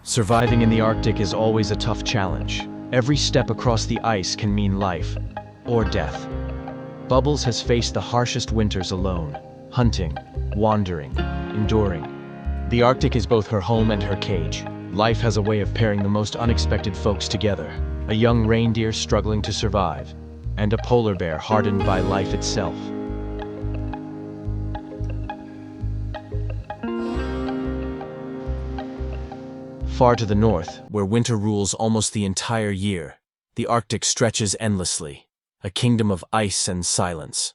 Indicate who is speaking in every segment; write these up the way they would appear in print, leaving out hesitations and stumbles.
Speaker 1: Surviving in the Arctic is always a tough challenge. Every step across the ice can mean life or death. Bubbles has faced the harshest winters alone, hunting, wandering, enduring. The Arctic is both her home and her cage. Life has a way of pairing the most unexpected folks together. A young reindeer struggling to survive, and a polar bear hardened by life itself. Far to the north, where winter rules almost the entire year, the Arctic stretches endlessly, a kingdom of ice and silence.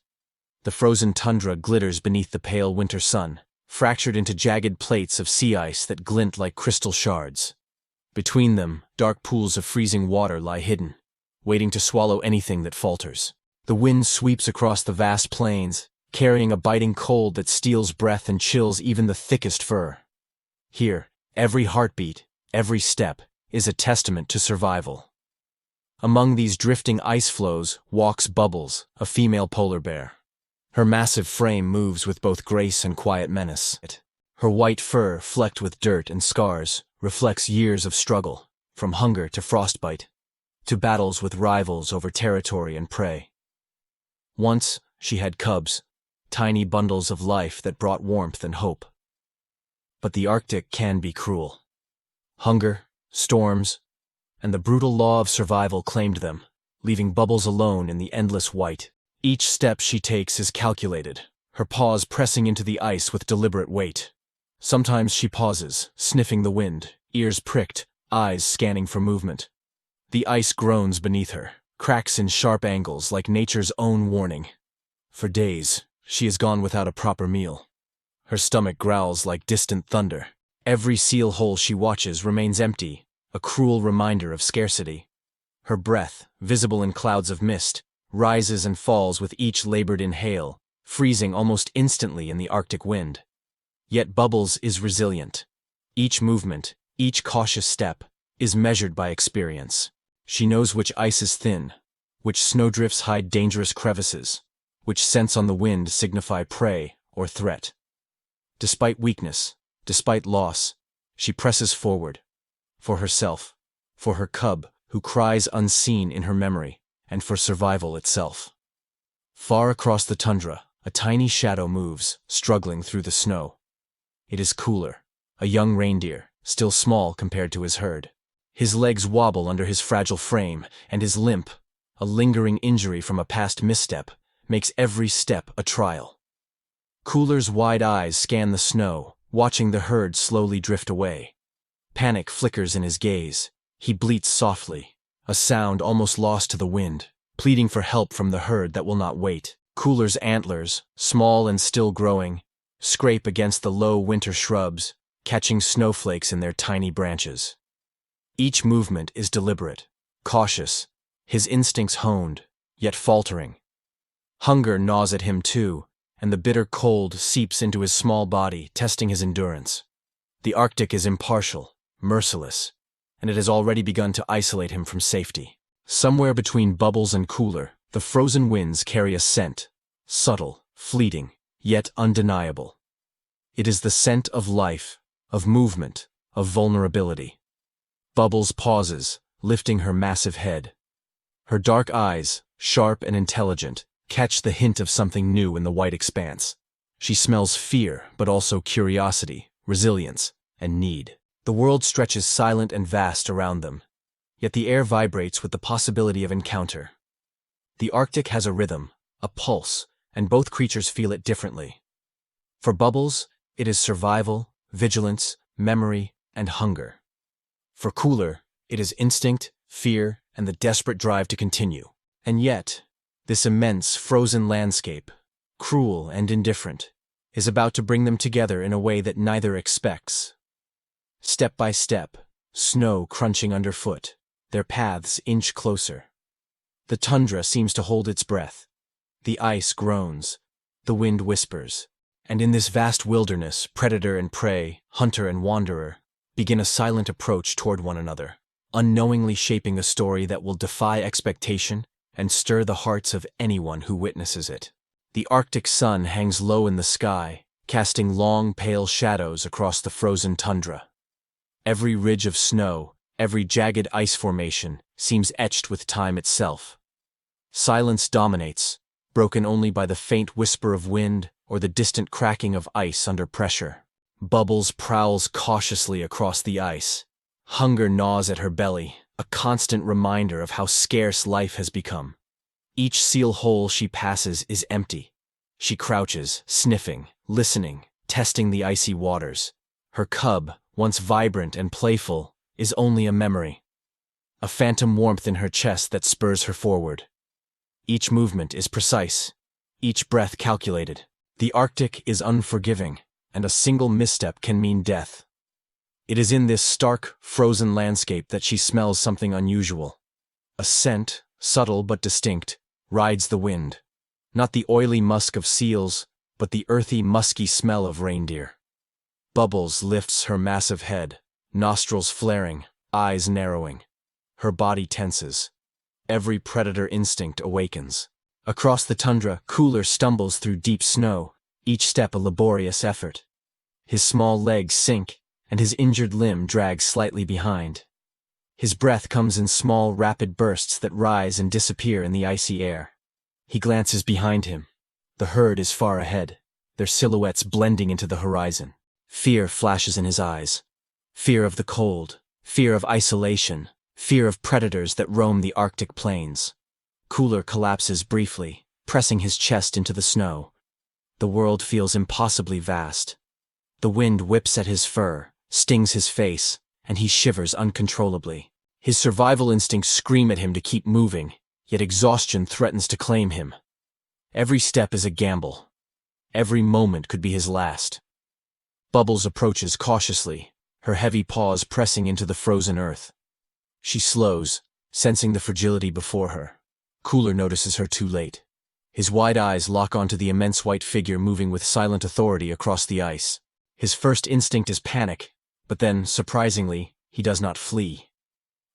Speaker 1: The frozen tundra glitters beneath the pale winter sun, fractured into jagged plates of sea ice that glint like crystal shards. Between them, dark pools of freezing water lie hidden, waiting to swallow anything that falters. The wind sweeps across the vast plains, carrying a biting cold that steals breath and chills even the thickest fur. Here, every heartbeat, every step, is a testament to survival. Among these drifting ice floes walks Bubbles, a female polar bear. Her massive frame moves with both grace and quiet menace. Her white fur, flecked with dirt and scars, reflects years of struggle, from hunger to frostbite, to battles with rivals over territory and prey. Once, she had cubs, tiny bundles of life that brought warmth and hope. But the Arctic can be cruel. Hunger, storms, and the brutal law of survival claimed them, leaving Bubbles alone in the endless white. Each step she takes is calculated, her paws pressing into the ice with deliberate weight. Sometimes she pauses, sniffing the wind, ears pricked, eyes scanning for movement. The ice groans beneath her, cracks in sharp angles like nature's own warning. For days, she has gone without a proper meal. Her stomach growls like distant thunder. Every seal hole she watches remains empty, a cruel reminder of scarcity. Her breath, visible in clouds of mist, rises and falls with each labored inhale, freezing almost instantly in the Arctic wind. Yet Bubbles is resilient. Each movement, each cautious step, is measured by experience. She knows which ice is thin, which snowdrifts hide dangerous crevices, which scents on the wind signify prey or threat. Despite weakness, despite loss, she presses forward. For herself, for her cub, who cries unseen in her memory, and for survival itself. Far across the tundra, a tiny shadow moves, struggling through the snow. It is Cooler, a young reindeer, still small compared to his herd. His legs wobble under his fragile frame, and his limp, a lingering injury from a past misstep, makes every step a trial. Cooler's wide eyes scan the snow, watching the herd slowly drift away. Panic flickers in his gaze. He bleats softly, a sound almost lost to the wind, pleading for help from the herd that will not wait. Cooler's antlers, small and still growing, scrape against the low winter shrubs, catching snowflakes in their tiny branches. Each movement is deliberate, cautious, his instincts honed, yet faltering. Hunger gnaws at him too, and the bitter cold seeps into his small body, testing his endurance. The Arctic is impartial, merciless, and it has already begun to isolate him from safety. Somewhere between Bubbles and Cooler, the frozen winds carry a scent, subtle, fleeting, yet undeniable. It is the scent of life, of movement, of vulnerability. Bubbles pauses, lifting her massive head. Her dark eyes, sharp and intelligent, catch the hint of something new in the white expanse. She smells fear, but also curiosity, resilience, and need. The world stretches silent and vast around them, yet the air vibrates with the possibility of encounter. The Arctic has a rhythm, a pulse, and both creatures feel it differently. For Bubbles, it is survival, vigilance, memory, and hunger. For Cooler, it is instinct, fear, and the desperate drive to continue. And yet, this immense, frozen landscape, cruel and indifferent, is about to bring them together in a way that neither expects. Step by step, snow crunching underfoot, their paths inch closer. The tundra seems to hold its breath. The ice groans, the wind whispers, and in this vast wilderness, predator and prey, hunter and wanderer, begin a silent approach toward one another, unknowingly shaping a story that will defy expectation and stir the hearts of anyone who witnesses it. The Arctic sun hangs low in the sky, casting long, pale shadows across the frozen tundra. Every ridge of snow, every jagged ice formation, seems etched with time itself. Silence dominates, broken only by the faint whisper of wind or the distant cracking of ice under pressure. Bubbles prowls cautiously across the ice. Hunger gnaws at her belly, a constant reminder of how scarce life has become. Each seal hole she passes is empty. She crouches, sniffing, listening, testing the icy waters. Her cub, once vibrant and playful, is only a memory. A phantom warmth in her chest that spurs her forward. Each movement is precise, each breath calculated. The Arctic is unforgiving, and a single misstep can mean death. It is in this stark, frozen landscape that she smells something unusual. A scent, subtle but distinct, rides the wind. Not the oily musk of seals, but the earthy, musky smell of reindeer. Bubbles lifts her massive head, nostrils flaring, eyes narrowing. Her body tenses. Every predator instinct awakens. Across the tundra, Cooler stumbles through deep snow, each step a laborious effort. His small legs sink, and his injured limb drags slightly behind. His breath comes in small, rapid bursts that rise and disappear in the icy air. He glances behind him. The herd is far ahead, their silhouettes blending into the horizon. Fear flashes in his eyes. Fear of the cold, fear of isolation, fear of predators that roam the Arctic plains. Cooler collapses briefly, pressing his chest into the snow. The world feels impossibly vast. The wind whips at his fur, stings his face, and he shivers uncontrollably. His survival instincts scream at him to keep moving, yet exhaustion threatens to claim him. Every step is a gamble. Every moment could be his last. Bubbles approaches cautiously, her heavy paws pressing into the frozen earth. She slows, sensing the fragility before her. Cooler notices her too late. His wide eyes lock onto the immense white figure moving with silent authority across the ice. His first instinct is panic, but then, surprisingly, he does not flee.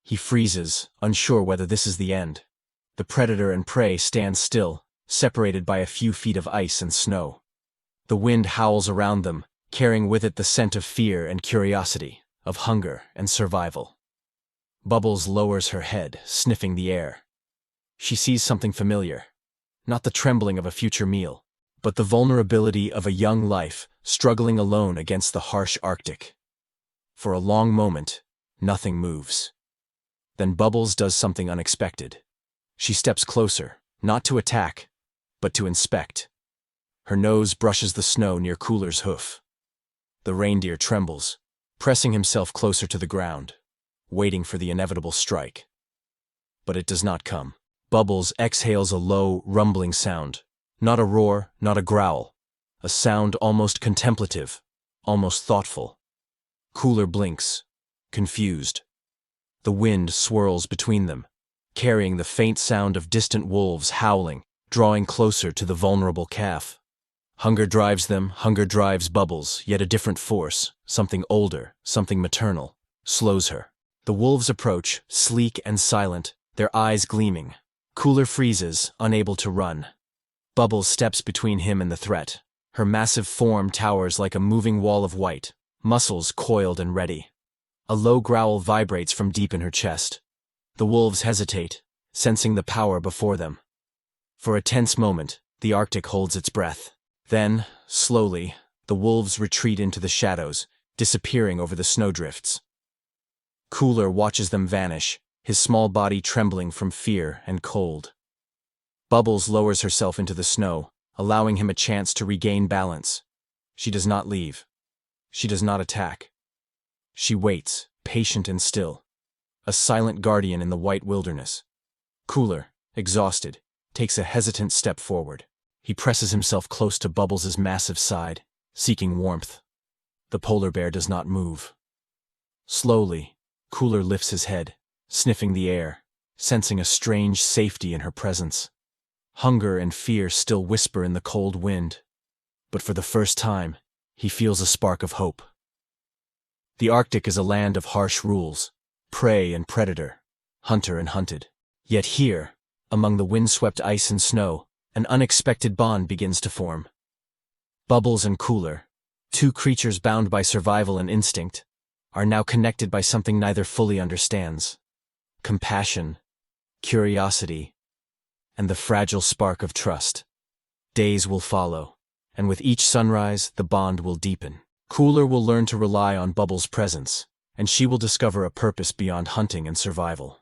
Speaker 1: He freezes, unsure whether this is the end. The predator and prey stand still, separated by a few feet of ice and snow. The wind howls around them, carrying with it the scent of fear and curiosity, of hunger and survival. Bubbles lowers her head, sniffing the air. She sees something familiar. Not the trembling of a future meal, but the vulnerability of a young life struggling alone against the harsh Arctic. For a long moment, nothing moves. Then Bubbles does something unexpected. She steps closer, not to attack, but to inspect. Her nose brushes the snow near Cooler's hoof. The reindeer trembles, pressing himself closer to the ground, waiting for the inevitable strike. But it does not come. Bubbles exhales a low, rumbling sound. Not a roar, not a growl. A sound almost contemplative, almost thoughtful. Cooler blinks, confused. The wind swirls between them, carrying the faint sound of distant wolves howling, drawing closer to the vulnerable calf. Hunger drives them, hunger drives Bubbles, yet a different force, something older, something maternal, slows her. The wolves approach, sleek and silent, their eyes gleaming. Cooler freezes, unable to run. Bubbles steps between him and the threat. Her massive form towers like a moving wall of white, muscles coiled and ready. A low growl vibrates from deep in her chest. The wolves hesitate, sensing the power before them. For a tense moment, the Arctic holds its breath. Then, slowly, the wolves retreat into the shadows, disappearing over the snowdrifts. Cooler watches them vanish, his small body trembling from fear and cold. Bubbles lowers herself into the snow, allowing him a chance to regain balance. She does not leave. She does not attack. She waits, patient and still. A silent guardian in the white wilderness. Cooler, exhausted, takes a hesitant step forward. He presses himself close to Bubbles' massive side, seeking warmth. The polar bear does not move. Slowly, Cooler lifts his head, sniffing the air, sensing a strange safety in her presence. Hunger and fear still whisper in the cold wind, but for the first time, he feels a spark of hope. The Arctic is a land of harsh rules, prey and predator, hunter and hunted. Yet here, among the windswept ice and snow, an unexpected bond begins to form. Bubbles and Cooler, two creatures bound by survival and instinct, are now connected by something neither fully understands: compassion, curiosity, and the fragile spark of trust. Days will follow, and with each sunrise, the bond will deepen. Cooler will learn to rely on Bubbles' presence, and she will discover a purpose beyond hunting and survival.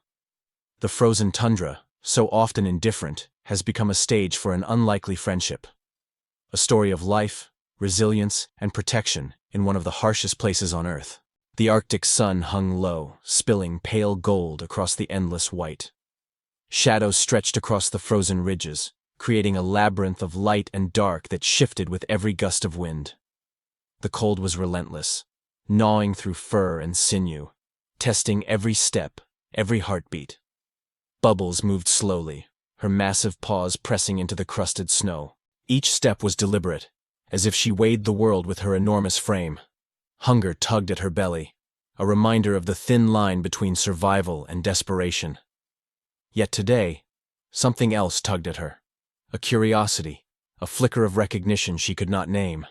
Speaker 1: The frozen tundra, so often indifferent, has become a stage for an unlikely friendship. A story of life, resilience, and protection in one of the harshest places on Earth. The Arctic sun hung low, spilling pale gold across the endless white. Shadows stretched across the frozen ridges, creating a labyrinth of light and dark that shifted with every gust of wind. The cold was relentless, gnawing through fur and sinew, testing every step, every heartbeat. Bubbles moved slowly, her massive paws pressing into the crusted snow. Each step was deliberate, as if she weighed the world with her enormous frame. Hunger tugged at her belly, a reminder of the thin line between survival and desperation. Yet today, something else tugged at her. A curiosity, a flicker of recognition she could not name.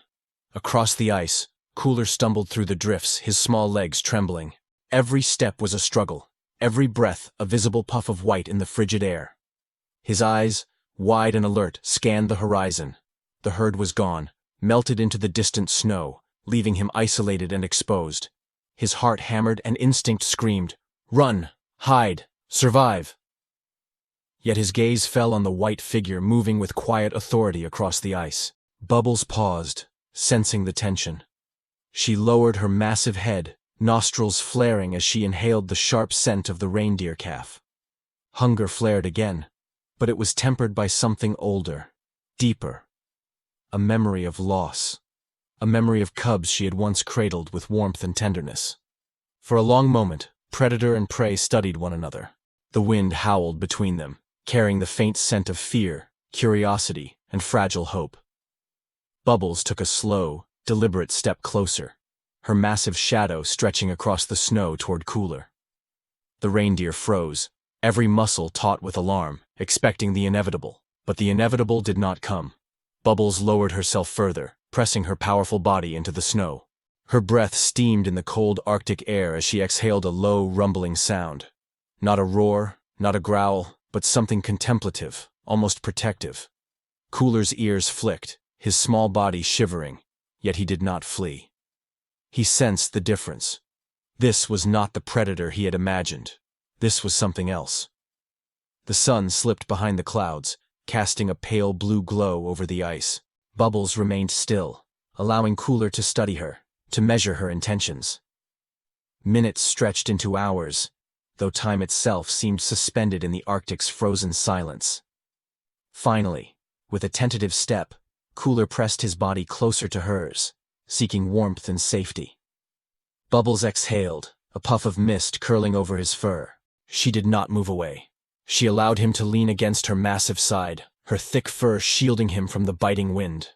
Speaker 1: Across the ice, Cooler stumbled through the drifts, his small legs trembling. Every step was a struggle, every breath a visible puff of white in the frigid air. His eyes, wide and alert, scanned the horizon. The herd was gone, melted into the distant snow, leaving him isolated and exposed. His heart hammered and instinct screamed, "Run! Hide! Survive!" Yet his gaze fell on the white figure moving with quiet authority across the ice. Bubbles paused, sensing the tension. She lowered her massive head, nostrils flaring as she inhaled the sharp scent of the reindeer calf. Hunger flared again, but it was tempered by something older, deeper. A memory of loss. A memory of cubs she had once cradled with warmth and tenderness. For a long moment, predator and prey studied one another. The wind howled between them, carrying the faint scent of fear, curiosity, and fragile hope. Bubbles took a slow, deliberate step closer, her massive shadow stretching across the snow toward Cooler. The reindeer froze, every muscle taut with alarm, expecting the inevitable. But the inevitable did not come. Bubbles lowered herself further, pressing her powerful body into the snow. Her breath steamed in the cold Arctic air as she exhaled a low, rumbling sound. Not a roar, not a growl, but something contemplative, almost protective. Cooler's ears flicked, his small body shivering, yet he did not flee. He sensed the difference. This was not the predator he had imagined. This was something else. The sun slipped behind the clouds, casting a pale blue glow over the ice. Bubbles remained still, allowing Cooler to study her, to measure her intentions. Minutes stretched into hours, though time itself seemed suspended in the Arctic's frozen silence. Finally, with a tentative step, Cooler pressed his body closer to hers, seeking warmth and safety. Bubbles exhaled, a puff of mist curling over his fur. She did not move away. She allowed him to lean against her massive side, her thick fur shielding him from the biting wind.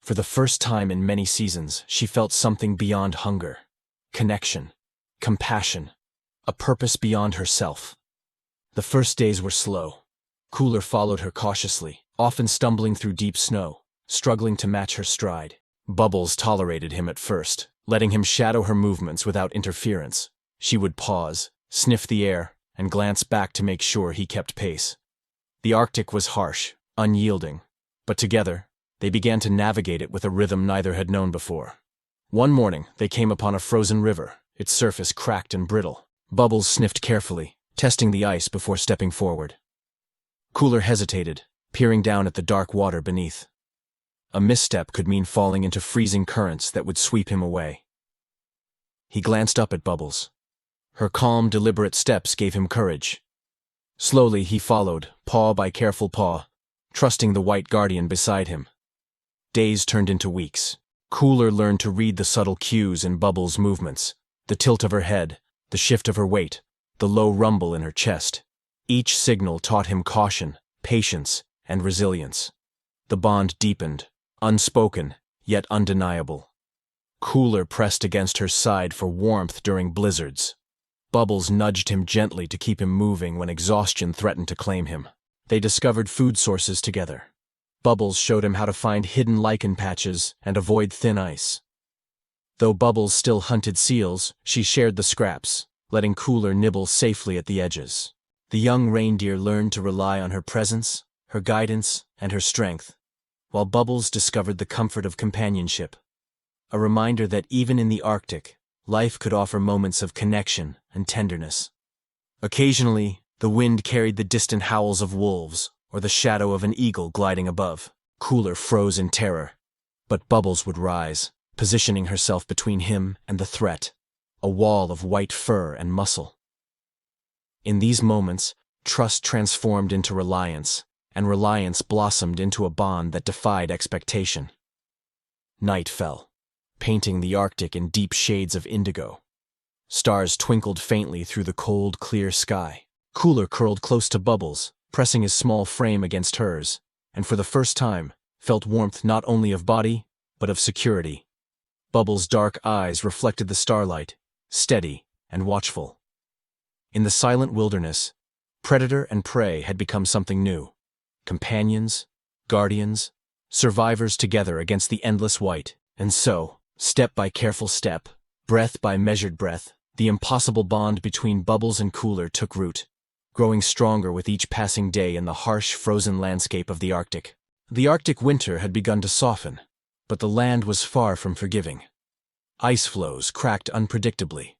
Speaker 1: For the first time in many seasons, she felt something beyond hunger. Connection. Compassion. A purpose beyond herself. The first days were slow. Cooler followed her cautiously, often stumbling through deep snow, struggling to match her stride. Bubbles tolerated him at first, letting him shadow her movements without interference. She would pause, sniff the air, and glance back to make sure he kept pace. The Arctic was harsh, unyielding, but together, they began to navigate it with a rhythm neither had known before. One morning, they came upon a frozen river, its surface cracked and brittle. Bubbles sniffed carefully, testing the ice before stepping forward. Cooler hesitated, peering down at the dark water beneath. A misstep could mean falling into freezing currents that would sweep him away. He glanced up at Bubbles. Her calm, deliberate steps gave him courage. Slowly he followed, paw by careful paw, trusting the white guardian beside him. Days turned into weeks. Cooler learned to read the subtle cues in Bubbles' movements, the tilt of her head, the shift of her weight, the low rumble in her chest. Each signal taught him caution, patience, and resilience. The bond deepened, unspoken, yet undeniable. Cooler pressed against her side for warmth during blizzards. Bubbles nudged him gently to keep him moving when exhaustion threatened to claim him. They discovered food sources together. Bubbles showed him how to find hidden lichen patches and avoid thin ice. Though Bubbles still hunted seals, she shared the scraps, letting Cooler nibble safely at the edges. The young reindeer learned to rely on her presence, her guidance, and her strength, while Bubbles discovered the comfort of companionship. A reminder that even in the Arctic, life could offer moments of connection and tenderness. Occasionally, the wind carried the distant howls of wolves or the shadow of an eagle gliding above. Cooler froze in terror, but Bubbles would rise, positioning herself between him and the threat, a wall of white fur and muscle. In these moments, trust transformed into reliance, and reliance blossomed into a bond that defied expectation. Night fell, painting the Arctic in deep shades of indigo. Stars twinkled faintly through the cold, clear sky. Cooler curled close to Bubbles, pressing his small frame against hers, and for the first time, felt warmth not only of body, but of security. Bubbles' dark eyes reflected the starlight, steady and watchful. In the silent wilderness, predator and prey had become something new. Companions, guardians, survivors together against the endless white. And so, step by careful step, breath by measured breath, the impossible bond between Bubbles and Cooler took root, growing stronger with each passing day in the harsh, frozen landscape of the Arctic. The Arctic winter had begun to soften, but the land was far from forgiving. Ice floes cracked unpredictably,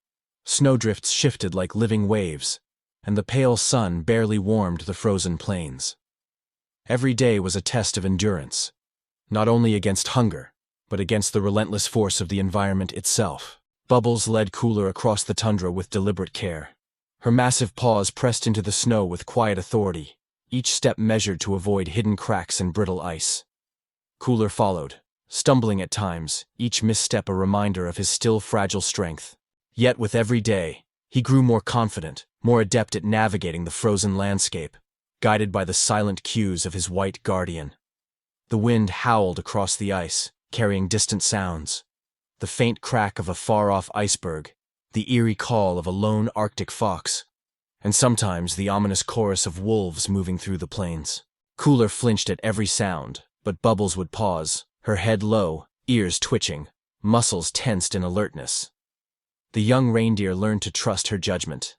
Speaker 1: snowdrifts shifted like living waves, and the pale sun barely warmed the frozen plains. Every day was a test of endurance, not only against hunger, but against the relentless force of the environment itself. Bubbles led Cooler across the tundra with deliberate care. Her massive paws pressed into the snow with quiet authority, each step measured to avoid hidden cracks and brittle ice. Cooler followed, stumbling at times, each misstep a reminder of his still fragile strength. Yet with every day, he grew more confident, more adept at navigating the frozen landscape, guided by the silent cues of his white guardian. The wind howled across the ice, carrying distant sounds. The faint crack of a far-off iceberg, the eerie call of a lone Arctic fox, and sometimes the ominous chorus of wolves moving through the plains. Cooler flinched at every sound, but Bubbles would pause, her head low, ears twitching, muscles tensed in alertness. The young reindeer learned to trust her judgment.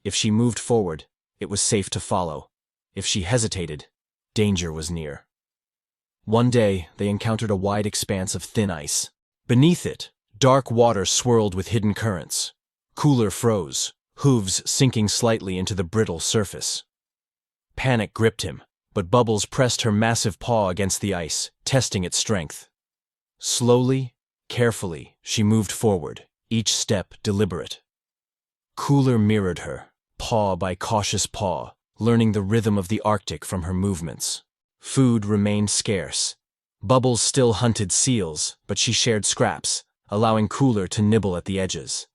Speaker 1: If she moved forward, it was safe to follow. If she hesitated, danger was near. One day, they encountered a wide expanse of thin ice. Beneath it, dark water swirled with hidden currents. Cooler froze, hooves sinking slightly into the brittle surface. Panic gripped him, but Bubbles pressed her massive paw against the ice, testing its strength. Slowly, carefully, she moved forward, each step deliberate. Cooler mirrored her, paw by cautious paw, learning the rhythm of the Arctic from her movements. Food remained scarce. Bubbles still hunted seals, but she shared scraps, allowing Cooler to nibble at the edges.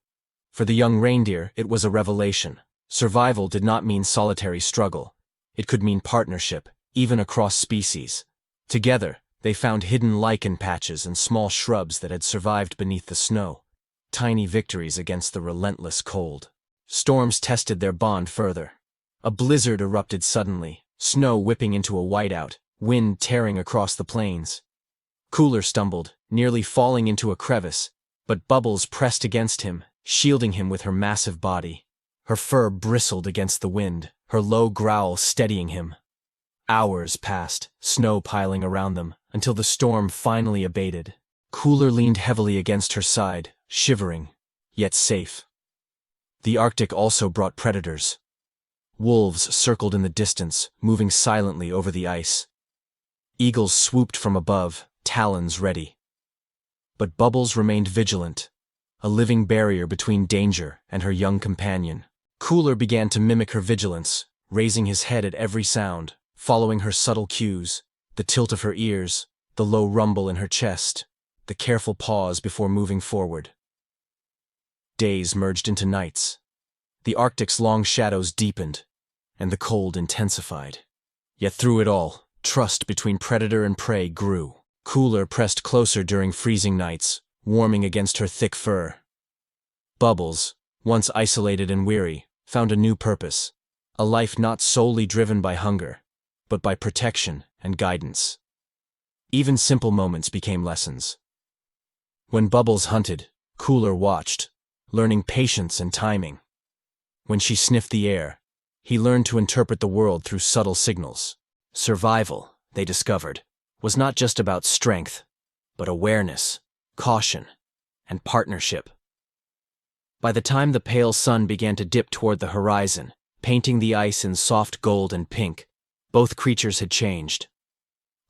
Speaker 1: For the young reindeer, it was a revelation. Survival did not mean solitary struggle. It could mean partnership, even across species. Together, they found hidden lichen patches and small shrubs that had survived beneath the snow, tiny victories against the relentless cold. Storms tested their bond further. A blizzard erupted suddenly, snow whipping into a whiteout, wind tearing across the plains. Cooler stumbled, nearly falling into a crevice, but Bubbles pressed against him, shielding him with her massive body. Her fur bristled against the wind, her low growl steadying him. Hours passed, snow piling around them, until the storm finally abated. Cooler leaned heavily against her side, shivering, yet safe. The Arctic also brought predators. Wolves circled in the distance, moving silently over the ice. Eagles swooped from above, talons ready. But Bubbles remained vigilant, a living barrier between danger and her young companion. Cooler began to mimic her vigilance, raising his head at every sound, following her subtle cues, the tilt of her ears, the low rumble in her chest, the careful pause before moving forward. Days merged into nights. The Arctic's long shadows deepened, and the cold intensified. Yet through it all, trust between predator and prey grew. Cooler pressed closer during freezing nights, warming against her thick fur. Bubbles, once isolated and weary, found a new purpose, a life not solely driven by hunger, but by protection and guidance. Even simple moments became lessons. When Bubbles hunted, Cooler watched, learning patience and timing. When she sniffed the air, he learned to interpret the world through subtle signals. Survival, they discovered, was not just about strength, but awareness, caution, and partnership. By the time the pale sun began to dip toward the horizon, painting the ice in soft gold and pink, both creatures had changed.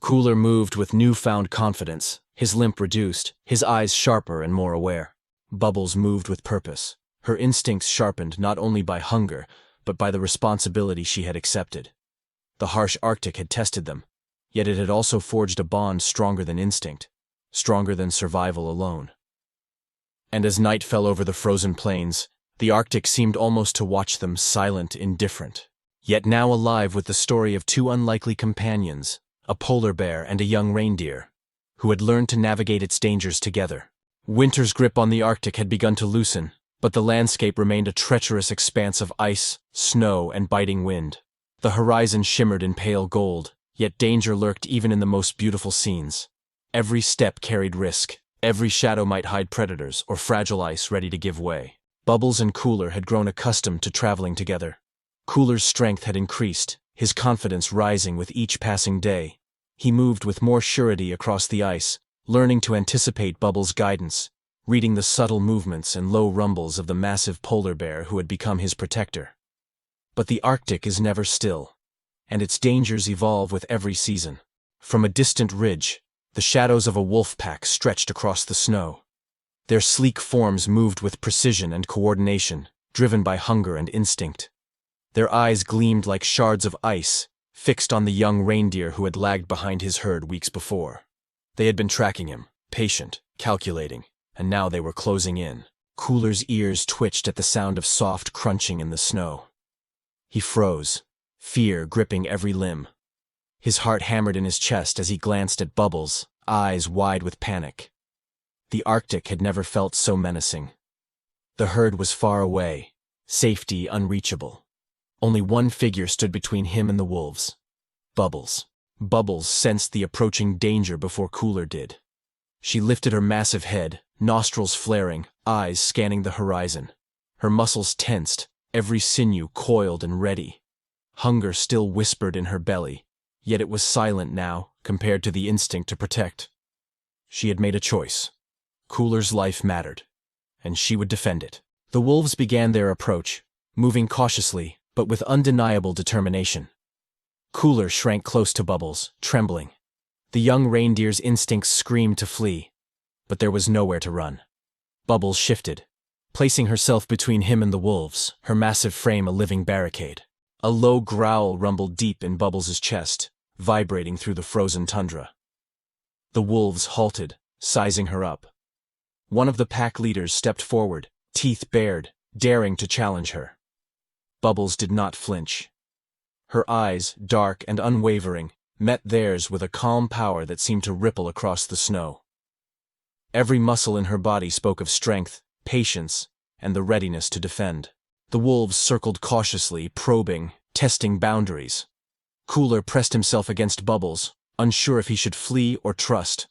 Speaker 1: Cooler moved with newfound confidence, his limp reduced, his eyes sharper and more aware. Bubbles moved with purpose, her instincts sharpened not only by hunger, but by the responsibility she had accepted. The harsh Arctic had tested them, yet it had also forged a bond stronger than instinct, stronger than survival alone. And as night fell over the frozen plains, the Arctic seemed almost to watch them, silent, indifferent, yet now alive with the story of two unlikely companions, a polar bear and a young reindeer, who had learned to navigate its dangers together. Winter's grip on the Arctic had begun to loosen, but the landscape remained a treacherous expanse of ice, snow, and biting wind. The horizon shimmered in pale gold, yet danger lurked even in the most beautiful scenes. Every step carried risk. Every shadow might hide predators or fragile ice ready to give way. Bubbles and Cooler had grown accustomed to traveling together. Cooler's strength had increased, his confidence rising with each passing day. He moved with more surety across the ice, learning to anticipate Bubbles' guidance, reading the subtle movements and low rumbles of the massive polar bear who had become his protector. But the Arctic is never still, and its dangers evolve with every season. From a distant ridge, the shadows of a wolf pack stretched across the snow. Their sleek forms moved with precision and coordination, driven by hunger and instinct. Their eyes gleamed like shards of ice, fixed on the young reindeer who had lagged behind his herd weeks before. They had been tracking him, patient, calculating, and now they were closing in. Cooler's ears twitched at the sound of soft crunching in the snow. He froze, fear gripping every limb. His heart hammered in his chest as he glanced at Bubbles, eyes wide with panic. The Arctic had never felt so menacing. The herd was far away, safety unreachable. Only one figure stood between him and the wolves. Bubbles. Bubbles sensed the approaching danger before Cooler did. She lifted her massive head, nostrils flaring, eyes scanning the horizon. Her muscles tensed, every sinew coiled and ready. Hunger still whispered in her belly, yet it was silent now compared to the instinct to protect. She had made a choice. Cooler's life mattered, and she would defend it. The wolves began their approach, moving cautiously, but with undeniable determination. Cooler shrank close to Bubbles, trembling. The young reindeer's instincts screamed to flee, but there was nowhere to run. Bubbles shifted, placing herself between him and the wolves, her massive frame a living barricade. A low growl rumbled deep in Bubbles' chest, vibrating through the frozen tundra. The wolves halted, sizing her up. One of the pack leaders stepped forward, teeth bared, daring to challenge her. Bubbles did not flinch. Her eyes, dark and unwavering, met theirs with a calm power that seemed to ripple across the snow. Every muscle in her body spoke of strength, patience, and the readiness to defend. The wolves circled cautiously, probing, testing boundaries. Cooler pressed himself against Bubbles, unsure if he should flee or trust.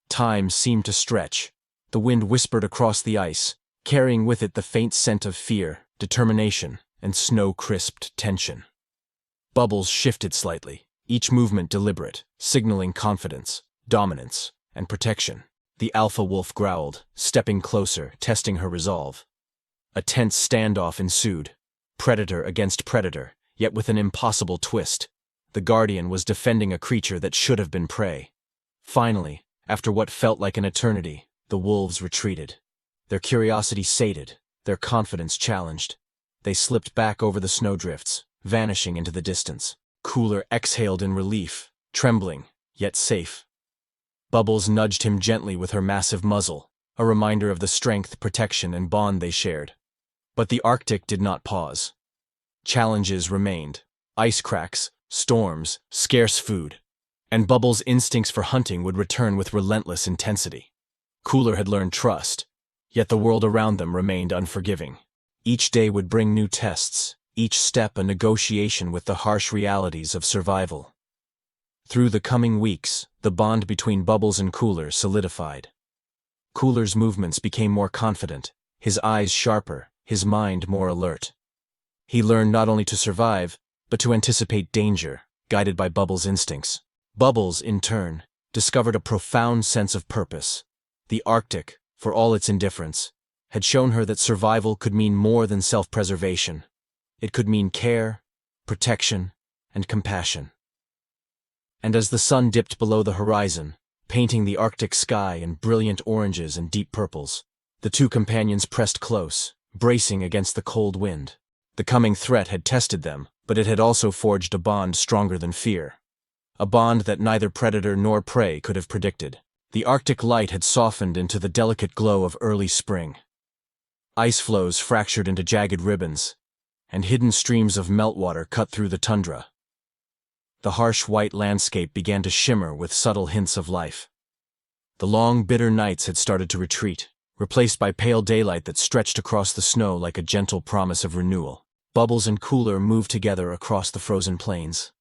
Speaker 1: Time seemed to stretch. The wind whispered across the ice, carrying with it the faint scent of fear, determination, and snow-crisped tension. Bubbles shifted slightly, each movement deliberate, signaling confidence, dominance, and protection. The alpha wolf growled, stepping closer, testing her resolve. A tense standoff ensued, predator against predator, yet with an impossible twist. The guardian was defending a creature that should have been prey. Finally, after what felt like an eternity, the wolves retreated. Their curiosity sated, their confidence challenged. They slipped back over the snowdrifts, vanishing into the distance. Cooler exhaled in relief, trembling, yet safe. Bubbles nudged him gently with her massive muzzle, a reminder of the strength, protection, and bond they shared. But the Arctic did not pause. Challenges remained. Ice cracks, storms, scarce food. And Bubbles' instincts for hunting would return with relentless intensity. Cooler had learned trust, yet the world around them remained unforgiving. Each day would bring new tests, each step a negotiation with the harsh realities of survival. Through the coming weeks, the bond between Bubbles and Cooler solidified. Cooler's movements became more confident, his eyes sharper, his mind more alert. He learned not only to survive, but to anticipate danger, guided by Bubbles' instincts. Bubbles, in turn, discovered a profound sense of purpose. The Arctic, for all its indifference, had shown her that survival could mean more than self-preservation. It could mean care, protection, and compassion. And as the sun dipped below the horizon, painting the Arctic sky in brilliant oranges and deep purples, the two companions pressed close, bracing against the cold wind. The coming threat had tested them, but it had also forged a bond stronger than fear. A bond that neither predator nor prey could have predicted. The Arctic light had softened into the delicate glow of early spring. Ice floes fractured into jagged ribbons, and hidden streams of meltwater cut through the tundra. The harsh white landscape began to shimmer with subtle hints of life. The long, bitter nights had started to retreat, replaced by pale daylight that stretched across the snow like a gentle promise of renewal. Bubbles and Cooler moved together across the frozen plains.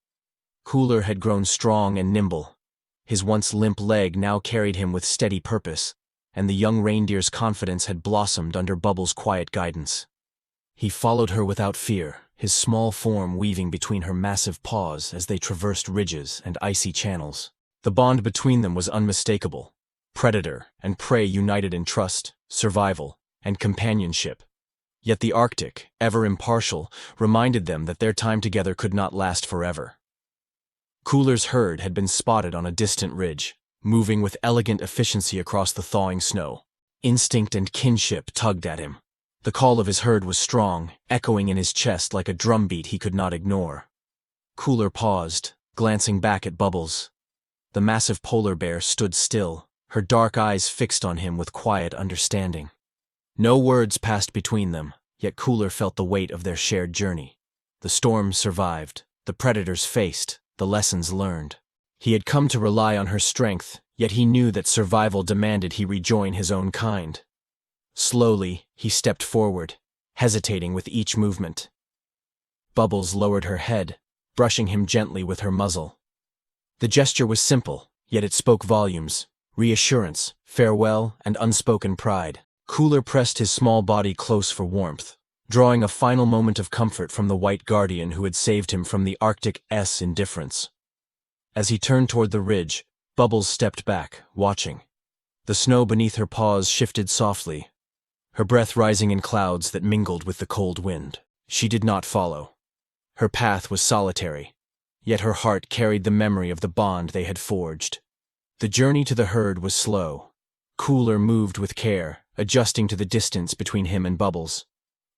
Speaker 1: Cooler had grown strong and nimble. His once limp leg now carried him with steady purpose, and the young reindeer's confidence had blossomed under Bubbles' quiet guidance. He followed her without fear, his small form weaving between her massive paws as they traversed ridges and icy channels. The bond between them was unmistakable. Predator and prey united in trust, survival, and companionship. Yet the Arctic, ever impartial, reminded them that their time together could not last forever. Cooler's herd had been spotted on a distant ridge, moving with elegant efficiency across the thawing snow. Instinct and kinship tugged at him. The call of his herd was strong, echoing in his chest like a drumbeat he could not ignore. Cooler paused, glancing back at Bubbles. The massive polar bear stood still, her dark eyes fixed on him with quiet understanding. No words passed between them, yet Cooler felt the weight of their shared journey. The storms survived, the predators faced, the lessons learned. He had come to rely on her strength, yet he knew that survival demanded he rejoin his own kind. Slowly, he stepped forward, hesitating with each movement. Bubbles lowered her head, brushing him gently with her muzzle. The gesture was simple, yet it spoke volumes: reassurance, farewell, and unspoken pride. Cooler pressed his small body close for warmth, drawing a final moment of comfort from the white guardian who had saved him from the Arctic's indifference. As he turned toward the ridge, Bubbles stepped back, watching. The snow beneath her paws shifted softly, her breath rising in clouds that mingled with the cold wind. She did not follow. Her path was solitary, yet her heart carried the memory of the bond they had forged. The journey to the herd was slow. Cooler moved with care, adjusting to the distance between him and Bubbles.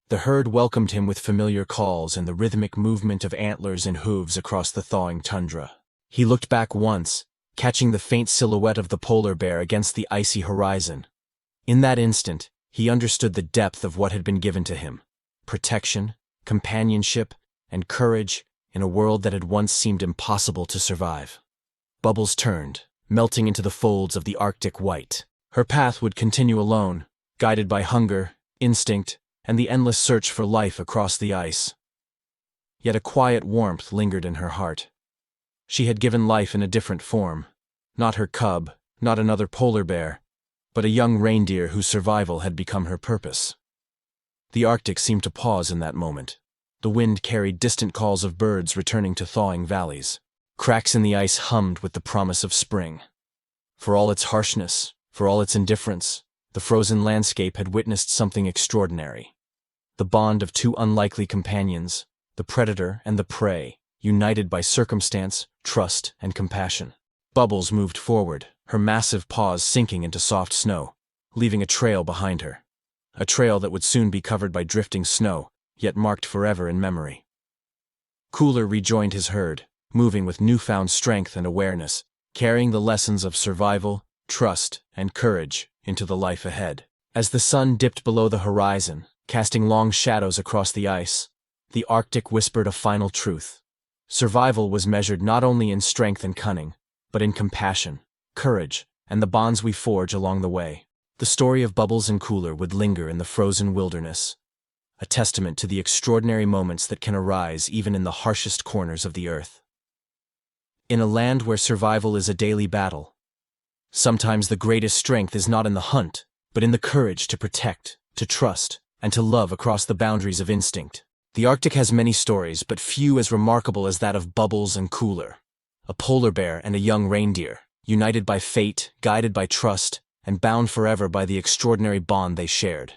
Speaker 1: The herd welcomed him with familiar calls and the rhythmic movement of antlers and hooves across the thawing tundra. He looked back once, catching the faint silhouette of the polar bear against the icy horizon. In that instant, he understood the depth of what had been given to him: protection, companionship, and courage in a world that had once seemed impossible to survive. Bubbles turned, melting into the folds of the Arctic white. Her path would continue alone, guided by hunger, instinct, and the endless search for life across the ice. Yet a quiet warmth lingered in her heart. She had given life in a different form. Not her cub, not another polar bear, but a young reindeer whose survival had become her purpose. The Arctic seemed to pause in that moment. The wind carried distant calls of birds returning to thawing valleys. Cracks in the ice hummed with the promise of spring. For all its harshness, for all its indifference, the frozen landscape had witnessed something extraordinary. The bond of two unlikely companions, the predator and the prey, united by circumstance, trust, and compassion. Bubbles moved forward, her massive paws sinking into soft snow, leaving a trail behind her. A trail that would soon be covered by drifting snow, yet marked forever in memory. Cooler rejoined his herd, moving with newfound strength and awareness, carrying the lessons of survival, trust, and courage into the life ahead. As the sun dipped below the horizon, casting long shadows across the ice, the Arctic whispered a final truth. Survival was measured not only in strength and cunning, but in compassion, courage, and the bonds we forge along the way. The story of Bubbles and Cooler would linger in the frozen wilderness, a testament to the extraordinary moments that can arise even in the harshest corners of the earth. In a land where survival is a daily battle, Sometimes the greatest strength is not in the hunt, but in the courage to protect, to trust, and to love across the boundaries of instinct. The Arctic has many stories, but few as remarkable as that of Bubbles and Cooler, a polar bear and a young reindeer, united by fate, guided by trust, and bound forever by the extraordinary bond they shared.